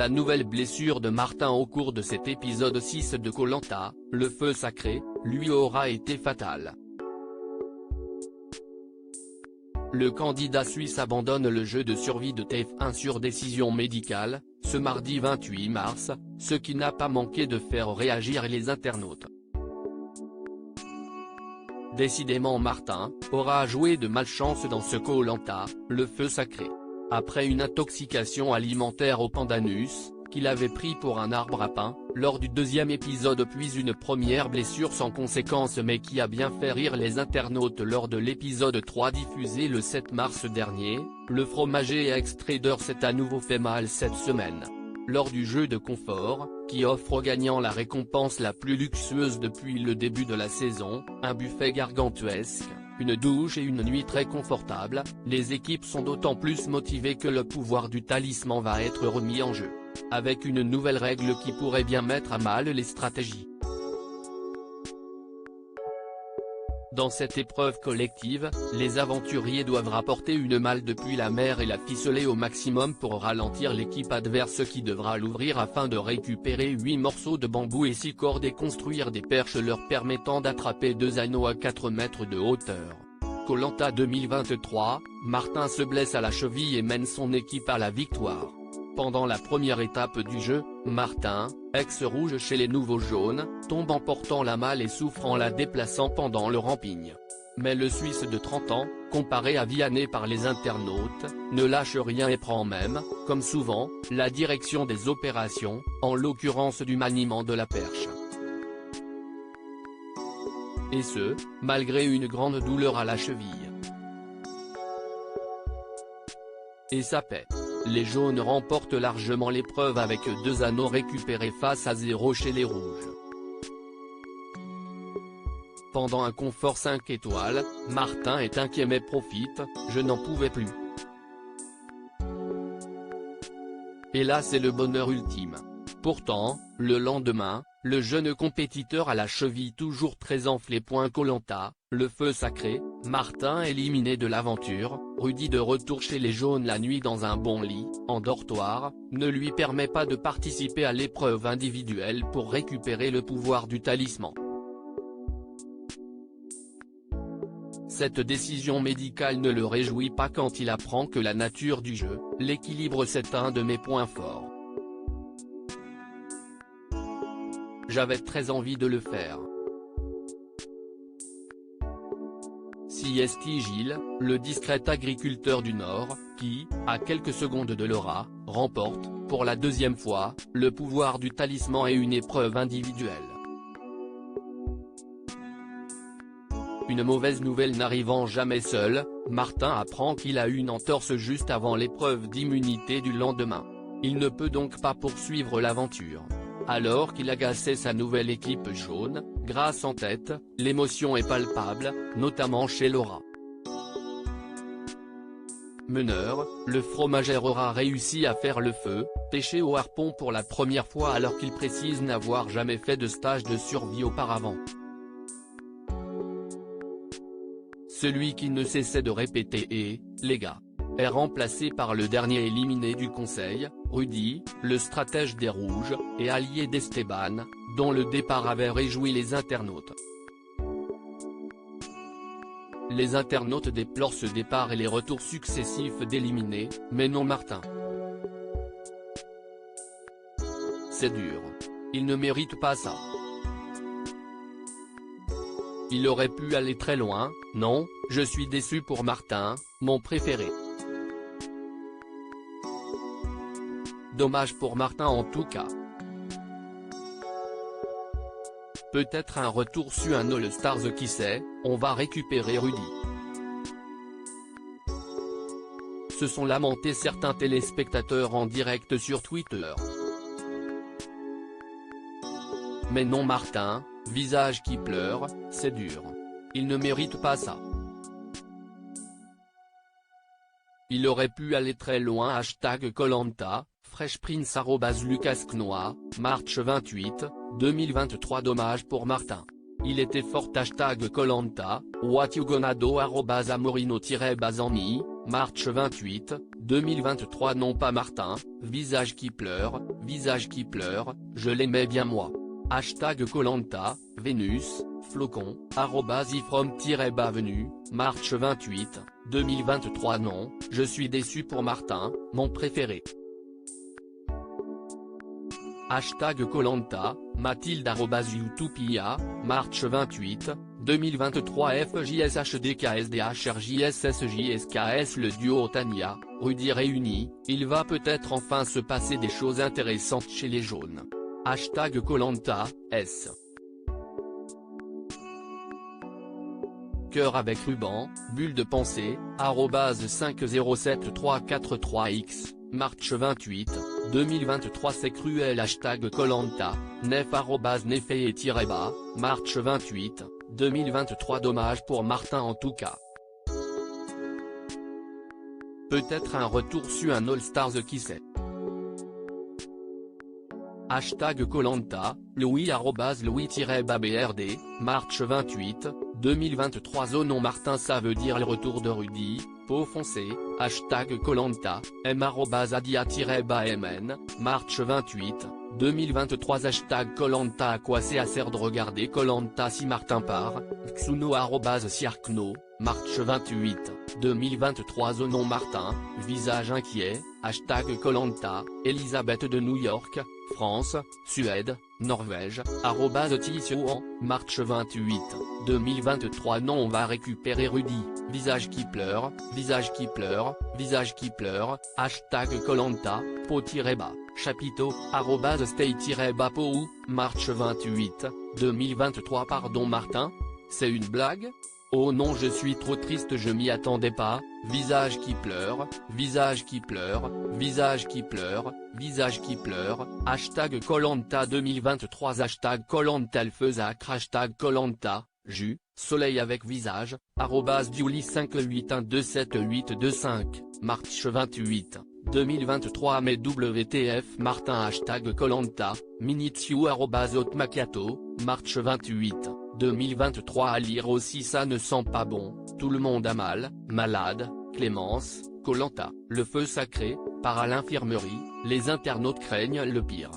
La nouvelle blessure de Martin au cours de cet épisode 6 de Koh Lanta, le feu sacré, lui aura été fatale. Le candidat suisse abandonne le jeu de survie de TF1 sur décision médicale, ce mardi 28 mars, ce qui n'a pas manqué de faire réagir les internautes. Décidément Martin aura joué de malchance dans ce Koh Lanta, le feu sacré. Après une intoxication alimentaire au pandanus, qu'il avait pris pour un arbre à pain, lors du deuxième épisode puis une première blessure sans conséquence mais qui a bien fait rire les internautes lors de l'épisode 3 diffusé le 7 mars dernier, le fromager et ex-trader s'est à nouveau fait mal cette semaine. Lors du jeu de confort, qui offre aux gagnants la récompense la plus luxueuse depuis le début de la saison, un buffet gargantuesque, une douche et une nuit très confortable, les équipes sont d'autant plus motivées que le pouvoir du talisman va être remis en jeu. Avec une nouvelle règle qui pourrait bien mettre à mal les stratégies. Dans cette épreuve collective, les aventuriers doivent rapporter une malle depuis la mer et la ficeler au maximum pour ralentir l'équipe adverse qui devra l'ouvrir afin de récupérer 8 morceaux de bambou et 6 cordes et construire des perches leur permettant d'attraper 2 anneaux à 4 mètres de hauteur. Koh Lanta 2023, Martin se blesse à la cheville et mène son équipe à la victoire. Pendant la première étape du jeu, Martin, ex-rouge chez les nouveaux jaunes, tombe en portant la malle et souffre en la déplaçant pendant le ramping. Mais le Suisse de 30 ans, comparé à Vianney par les internautes, ne lâche rien et prend même, comme souvent, la direction des opérations, en l'occurrence du maniement de la perche. Et ce, malgré une grande douleur à la cheville. Et ça paie. Les jaunes remportent largement l'épreuve avec 2 anneaux récupérés face à 0 chez les rouges. Pendant un confort 5 étoiles, Martin est inquiet mais profite, je n'en pouvais plus. Et là c'est le bonheur ultime. Pourtant, le lendemain, le jeune compétiteur à la cheville toujours très enflé. Koh Lanta, le feu sacré, Martin éliminé de l'aventure, Rudy de retour chez les jaunes la nuit dans un bon lit, en dortoir, ne lui permet pas de participer à l'épreuve individuelle pour récupérer le pouvoir du talisman. Cette décision médicale ne le réjouit pas quand il apprend que la nature du jeu, l'équilibre c'est un de mes points forts. J'avais très envie de le faire. Siesti Gilles, le discret agriculteur du Nord, qui, à quelques secondes de Laura, remporte, pour la deuxième fois, le pouvoir du talisman et une épreuve individuelle. Une mauvaise nouvelle n'arrivant jamais seule, Martin apprend qu'il a une entorse juste avant l'épreuve d'immunité du lendemain. Il ne peut donc pas poursuivre l'aventure. Alors qu'il agaçait sa nouvelle équipe jaune, grâce en tête, l'émotion est palpable, notamment chez Laura. Meneur, le fromager aura réussi à faire le feu, pêcher au harpon pour la première fois alors qu'il précise n'avoir jamais fait de stage de survie auparavant. Celui qui ne cessait de répéter les gars, est remplacé par le dernier éliminé du conseil, Rudy, le stratège des rouges, et allié d'Esteban, dont le départ avait réjoui les internautes. Les internautes déplorent ce départ et les retours successifs d'éliminés, mais non Martin. C'est dur. Il ne mérite pas ça. Il aurait pu aller très loin, non, je suis déçu pour Martin, mon préféré. Dommage pour Martin en tout cas. Peut-être un retour sur un All-Stars qui sait, on va récupérer Rudy. Se sont lamentés certains téléspectateurs en direct sur Twitter. Mais non Martin, visage qui pleure, c'est dur. Il ne mérite pas ça. Il aurait pu aller très loin. Koh Lanta, FreshPrince @LucasKnoa, March 28, 2023. Dommage pour Martin. Il était fort. Koh Lanta, What you gonna do @amorino-bazami, March 28, 2023. Non pas Martin, visage qui pleure, je l'aimais bien moi. Hashtag Koh-Lanta, Vénus, Flocon, @ifrom-venu, March 28, 2023. Non, je suis déçu pour Martin, mon préféré. Hashtag Koh-Lanta, Mathilde @utopia, March 28, 2023. FJSHDKSDHRJSSJSKS. Le duo Tania, Rudy réunis, il va peut-être enfin se passer des choses intéressantes chez les jaunes. Hashtag Koh-Lanta, S. Cœur avec ruban, bulle de pensée, @507343x, March 28, 2023. C'est cruel. Hashtag Koh-Lanta, nef @nefeye-bas, March 28, 2023. Dommage pour Martin en tout cas. Peut-être un retour sur un All-Stars, qui sait. Hashtag Koh-Lanta, Louis @Louis-BRD, March 28, 2023. Oh non Martin, ça veut dire le retour de Rudy, peau foncée. Hashtag Koh-Lanta, M @Adia-MN, March 28, 2023. Hashtag Koh-Lanta. À quoi ça sert de regarder Koh-Lanta si Martin part? Xuno @Siarkno, March 28, 2023. Oh non Martin, visage inquiet. Hashtag Koh-Lanta, Elisabeth de New York, France, Suède, Norvège, @Tissouan, March 28, 2023. Non, on va récupérer Rudy, visage qui pleure, hashtag Koh-Lanta, po-bas, chapiteau, @stay-bas-pou, March 28, 2023. Pardon Martin? C'est une blague? Oh non, je suis trop triste, je m'y attendais pas. Visage qui pleure, hashtag Koh-Lanta 2023. Hashtag Koh-Lanta Elfezac, hashtag Koh-Lanta, jus, soleil avec visage, @Diuli58127825, March 28, 2023. Mais WTF Martin. Hashtag Koh-Lanta, Minitsu @Hotmacato, March 28, 2023. À lire aussi. Ça ne sent pas bon, tout le monde a mal, malade, Clémence, Koh-Lanta, le feu sacré, part à l'infirmerie, les internautes craignent le pire.